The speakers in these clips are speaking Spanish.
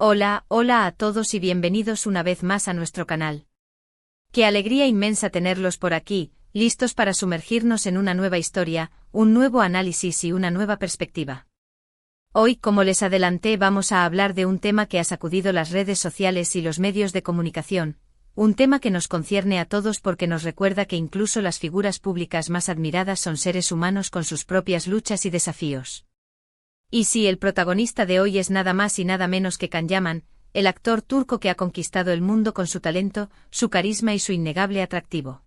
Hola, hola a todos y bienvenidos una vez más a nuestro canal. Qué alegría inmensa tenerlos por aquí, listos para sumergirnos en una nueva historia, un nuevo análisis y una nueva perspectiva. Hoy, como les adelanté, vamos a hablar de un tema que ha sacudido las redes sociales y los medios de comunicación, un tema que nos concierne a todos porque nos recuerda que incluso las figuras públicas más admiradas son seres humanos con sus propias luchas y desafíos. Y sí, el protagonista de hoy es nada más y nada menos que Can Yaman, el actor turco que ha conquistado el mundo con su talento, su carisma y su innegable atractivo.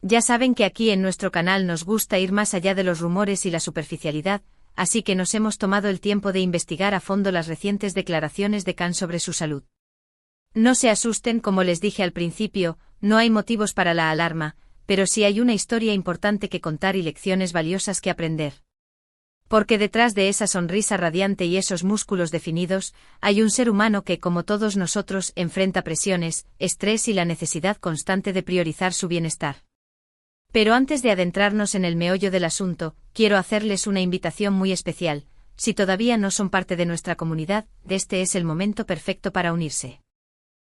Ya saben que aquí en nuestro canal nos gusta ir más allá de los rumores y la superficialidad, así que nos hemos tomado el tiempo de investigar a fondo las recientes declaraciones de Can sobre su salud. No se asusten, como les dije al principio, no hay motivos para la alarma, pero sí hay una historia importante que contar y lecciones valiosas que aprender. Porque detrás de esa sonrisa radiante y esos músculos definidos, hay un ser humano que, como todos nosotros, enfrenta presiones, estrés y la necesidad constante de priorizar su bienestar. Pero antes de adentrarnos en el meollo del asunto, quiero hacerles una invitación muy especial. Si todavía no son parte de nuestra comunidad, este es el momento perfecto para unirse.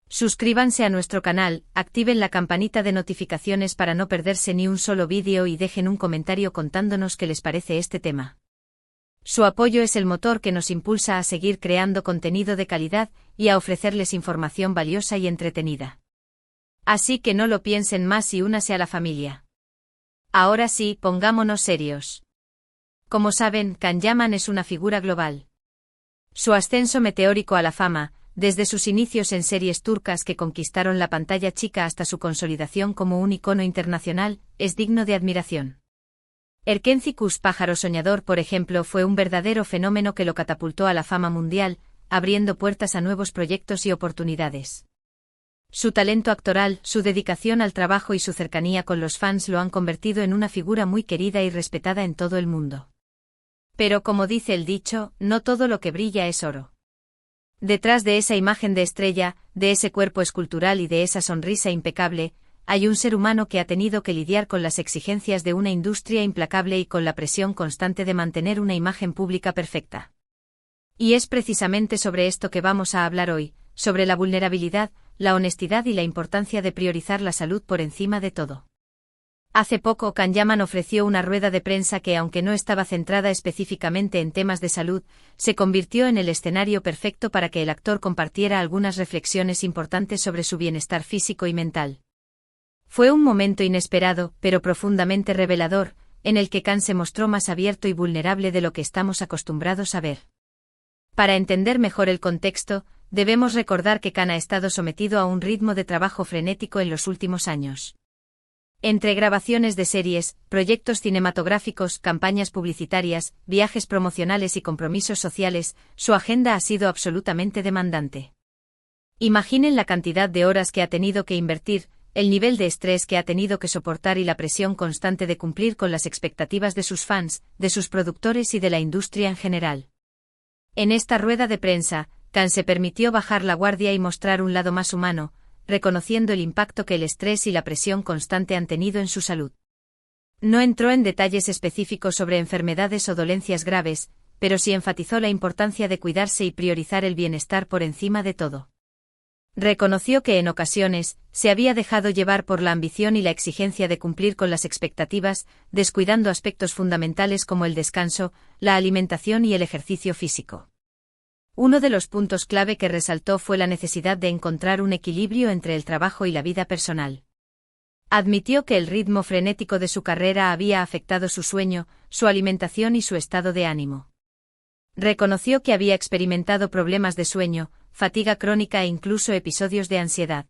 Suscríbanse a nuestro canal, activen la campanita de notificaciones para no perderse ni un solo vídeo y dejen un comentario contándonos qué les parece este tema. Su apoyo es el motor que nos impulsa a seguir creando contenido de calidad y a ofrecerles información valiosa y entretenida. Así que no lo piensen más y únase a la familia. Ahora sí, pongámonos serios. Como saben, Can Yaman es una figura global. Su ascenso meteórico a la fama, desde sus inicios en series turcas que conquistaron la pantalla chica hasta su consolidación como un icono internacional, es digno de admiración. Erkencikus Pájaro Soñador, por ejemplo, fue un verdadero fenómeno que lo catapultó a la fama mundial, abriendo puertas a nuevos proyectos y oportunidades. Su talento actoral, su dedicación al trabajo y su cercanía con los fans lo han convertido en una figura muy querida y respetada en todo el mundo. Pero como dice el dicho, no todo lo que brilla es oro. Detrás de esa imagen de estrella, de ese cuerpo escultural y de esa sonrisa impecable, hay un ser humano que ha tenido que lidiar con las exigencias de una industria implacable y con la presión constante de mantener una imagen pública perfecta. Y es precisamente sobre esto que vamos a hablar hoy, sobre la vulnerabilidad, la honestidad y la importancia de priorizar la salud por encima de todo. Hace poco Can Yaman ofreció una rueda de prensa que, aunque no estaba centrada específicamente en temas de salud, se convirtió en el escenario perfecto para que el actor compartiera algunas reflexiones importantes sobre su bienestar físico y mental. Fue un momento inesperado, pero profundamente revelador, en el que Can se mostró más abierto y vulnerable de lo que estamos acostumbrados a ver. Para entender mejor el contexto, debemos recordar que Can ha estado sometido a un ritmo de trabajo frenético en los últimos años. Entre grabaciones de series, proyectos cinematográficos, campañas publicitarias, viajes promocionales y compromisos sociales, su agenda ha sido absolutamente demandante. Imaginen la cantidad de horas que ha tenido que invertir, el nivel de estrés que ha tenido que soportar y la presión constante de cumplir con las expectativas de sus fans, de sus productores y de la industria en general. En esta rueda de prensa, Can se permitió bajar la guardia y mostrar un lado más humano, reconociendo el impacto que el estrés y la presión constante han tenido en su salud. No entró en detalles específicos sobre enfermedades o dolencias graves, pero sí enfatizó la importancia de cuidarse y priorizar el bienestar por encima de todo. Reconoció que en ocasiones, se había dejado llevar por la ambición y la exigencia de cumplir con las expectativas, descuidando aspectos fundamentales como el descanso, la alimentación y el ejercicio físico. Uno de los puntos clave que resaltó fue la necesidad de encontrar un equilibrio entre el trabajo y la vida personal. Admitió que el ritmo frenético de su carrera había afectado su sueño, su alimentación y su estado de ánimo. Reconoció que había experimentado problemas de sueño, fatiga crónica e incluso episodios de ansiedad.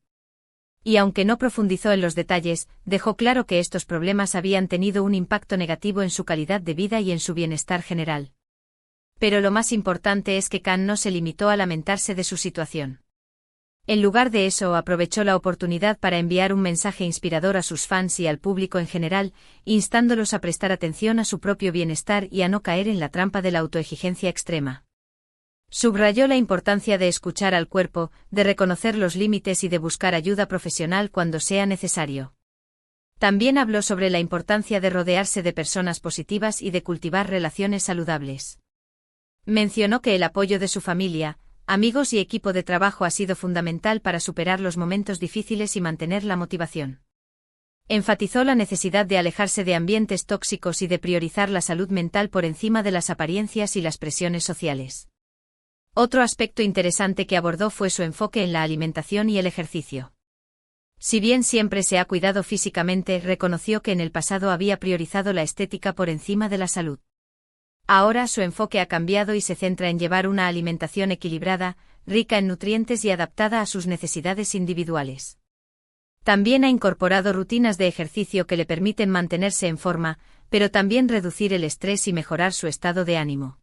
Y aunque no profundizó en los detalles, dejó claro que estos problemas habían tenido un impacto negativo en su calidad de vida y en su bienestar general. Pero lo más importante es que Can no se limitó a lamentarse de su situación. En lugar de eso, aprovechó la oportunidad para enviar un mensaje inspirador a sus fans y al público en general, instándolos a prestar atención a su propio bienestar y a no caer en la trampa de la autoexigencia extrema. Subrayó la importancia de escuchar al cuerpo, de reconocer los límites y de buscar ayuda profesional cuando sea necesario. También habló sobre la importancia de rodearse de personas positivas y de cultivar relaciones saludables. Mencionó que el apoyo de su familia, amigos y equipo de trabajo ha sido fundamental para superar los momentos difíciles y mantener la motivación. Enfatizó la necesidad de alejarse de ambientes tóxicos y de priorizar la salud mental por encima de las apariencias y las presiones sociales. Otro aspecto interesante que abordó fue su enfoque en la alimentación y el ejercicio. Si bien siempre se ha cuidado físicamente, reconoció que en el pasado había priorizado la estética por encima de la salud. Ahora su enfoque ha cambiado y se centra en llevar una alimentación equilibrada, rica en nutrientes y adaptada a sus necesidades individuales. También ha incorporado rutinas de ejercicio que le permiten mantenerse en forma, pero también reducir el estrés y mejorar su estado de ánimo.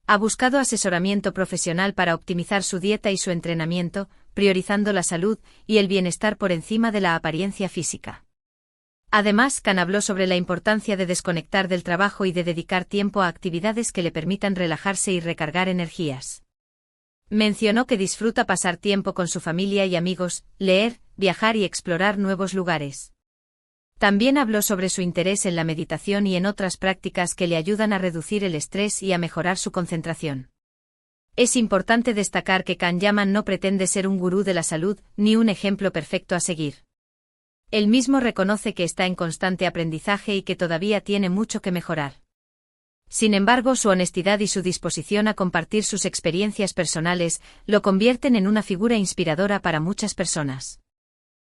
Ha buscado asesoramiento profesional para optimizar su dieta y su entrenamiento, priorizando la salud y el bienestar por encima de la apariencia física. Además, Khan habló sobre la importancia de desconectar del trabajo y de dedicar tiempo a actividades que le permitan relajarse y recargar energías. Mencionó que disfruta pasar tiempo con su familia y amigos, leer, viajar y explorar nuevos lugares. También habló sobre su interés en la meditación y en otras prácticas que le ayudan a reducir el estrés y a mejorar su concentración. Es importante destacar que Khan Yaman no pretende ser un gurú de la salud ni un ejemplo perfecto a seguir. Él mismo reconoce que está en constante aprendizaje y que todavía tiene mucho que mejorar. Sin embargo, su honestidad y su disposición a compartir sus experiencias personales lo convierten en una figura inspiradora para muchas personas.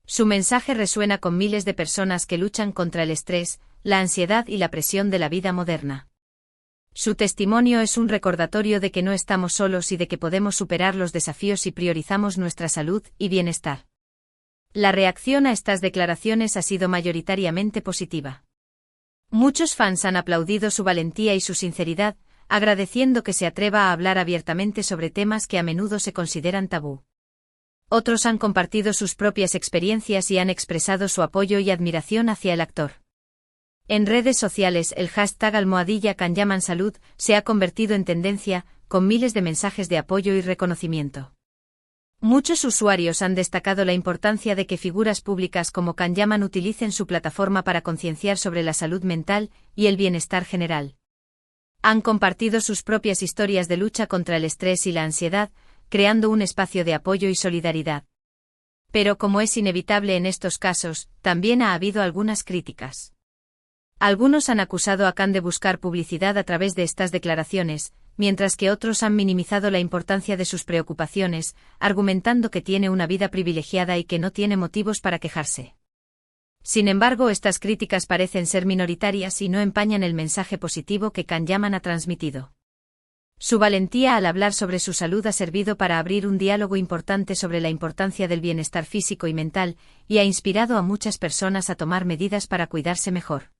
Su mensaje resuena con miles de personas que luchan contra el estrés, la ansiedad y la presión de la vida moderna. Su testimonio es un recordatorio de que no estamos solos y de que podemos superar los desafíos si priorizamos nuestra salud y bienestar. La reacción a estas declaraciones ha sido mayoritariamente positiva. Muchos fans han aplaudido su valentía y su sinceridad, agradeciendo que se atreva a hablar abiertamente sobre temas que a menudo se consideran tabú. Otros han compartido sus propias experiencias y han expresado su apoyo y admiración hacia el actor. En redes sociales, el hashtag #KhanYamanSalud se ha convertido en tendencia, con miles de mensajes de apoyo y reconocimiento. Muchos usuarios han destacado la importancia de que figuras públicas como Khan Yaman utilicen su plataforma para concienciar sobre la salud mental y el bienestar general. Han compartido sus propias historias de lucha contra el estrés y la ansiedad, creando un espacio de apoyo y solidaridad. Pero como es inevitable en estos casos, también ha habido algunas críticas. Algunos han acusado a Khan de buscar publicidad a través de estas declaraciones, mientras que otros han minimizado la importancia de sus preocupaciones, argumentando que tiene una vida privilegiada y que no tiene motivos para quejarse. Sin embargo, estas críticas parecen ser minoritarias y no empañan el mensaje positivo que Khan Yaman ha transmitido. Su valentía al hablar sobre su salud ha servido para abrir un diálogo importante sobre la importancia del bienestar físico y mental, y ha inspirado a muchas personas a tomar medidas para cuidarse mejor.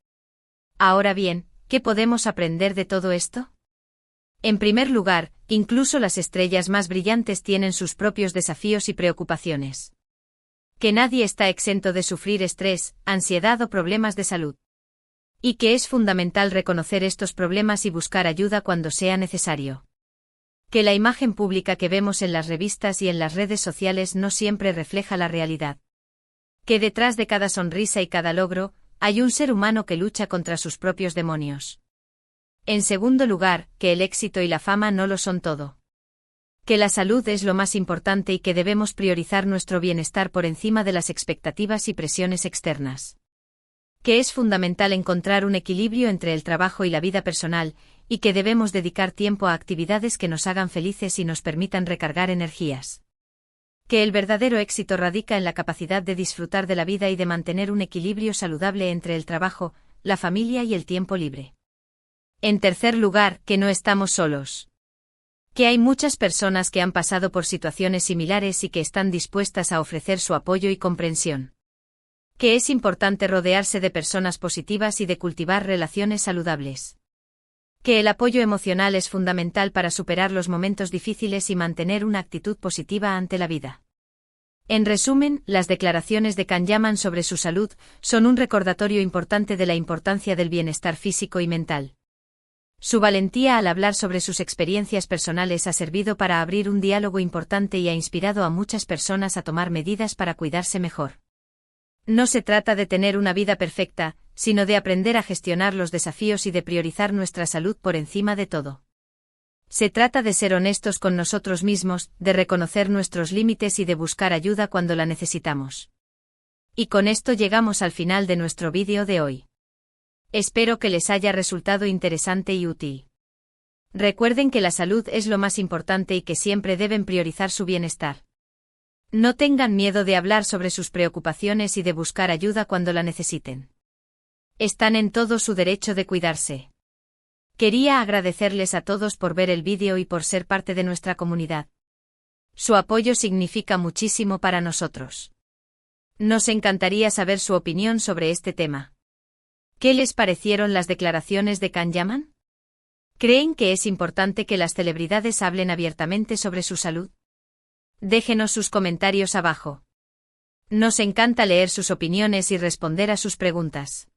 Ahora bien, ¿qué podemos aprender de todo esto? En primer lugar, incluso las estrellas más brillantes tienen sus propios desafíos y preocupaciones. Que nadie está exento de sufrir estrés, ansiedad o problemas de salud. Y que es fundamental reconocer estos problemas y buscar ayuda cuando sea necesario. Que la imagen pública que vemos en las revistas y en las redes sociales no siempre refleja la realidad. Que detrás de cada sonrisa y cada logro, hay un ser humano que lucha contra sus propios demonios. En segundo lugar, que el éxito y la fama no lo son todo. Que la salud es lo más importante y que debemos priorizar nuestro bienestar por encima de las expectativas y presiones externas. Que es fundamental encontrar un equilibrio entre el trabajo y la vida personal, y que debemos dedicar tiempo a actividades que nos hagan felices y nos permitan recargar energías. Que el verdadero éxito radica en la capacidad de disfrutar de la vida y de mantener un equilibrio saludable entre el trabajo, la familia y el tiempo libre. En tercer lugar, que no estamos solos. Que hay muchas personas que han pasado por situaciones similares y que están dispuestas a ofrecer su apoyo y comprensión. Que es importante rodearse de personas positivas y de cultivar relaciones saludables. Que el apoyo emocional es fundamental para superar los momentos difíciles y mantener una actitud positiva ante la vida. En resumen, las declaraciones de Khan Yaman sobre su salud son un recordatorio importante de la importancia del bienestar físico y mental. Su valentía al hablar sobre sus experiencias personales ha servido para abrir un diálogo importante y ha inspirado a muchas personas a tomar medidas para cuidarse mejor. No se trata de tener una vida perfecta, sino de aprender a gestionar los desafíos y de priorizar nuestra salud por encima de todo. Se trata de ser honestos con nosotros mismos, de reconocer nuestros límites y de buscar ayuda cuando la necesitamos. Y con esto llegamos al final de nuestro vídeo de hoy. Espero que les haya resultado interesante y útil. Recuerden que la salud es lo más importante y que siempre deben priorizar su bienestar. No tengan miedo de hablar sobre sus preocupaciones y de buscar ayuda cuando la necesiten. Están en todo su derecho de cuidarse. Quería agradecerles a todos por ver el vídeo y por ser parte de nuestra comunidad. Su apoyo significa muchísimo para nosotros. Nos encantaría saber su opinión sobre este tema. ¿Qué les parecieron las declaraciones de Can Yaman? ¿Creen que es importante que las celebridades hablen abiertamente sobre su salud? Déjenos sus comentarios abajo. Nos encanta leer sus opiniones y responder a sus preguntas.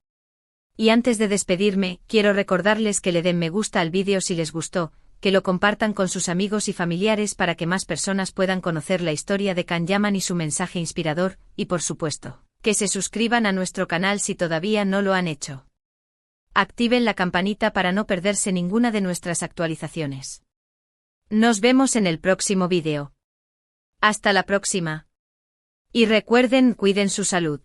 Y antes de despedirme, quiero recordarles que le den me gusta al vídeo si les gustó, que lo compartan con sus amigos y familiares para que más personas puedan conocer la historia de Can Yaman y su mensaje inspirador, y por supuesto, que se suscriban a nuestro canal si todavía no lo han hecho. Activen la campanita para no perderse ninguna de nuestras actualizaciones. Nos vemos en el próximo vídeo. Hasta la próxima. Y recuerden, cuiden su salud.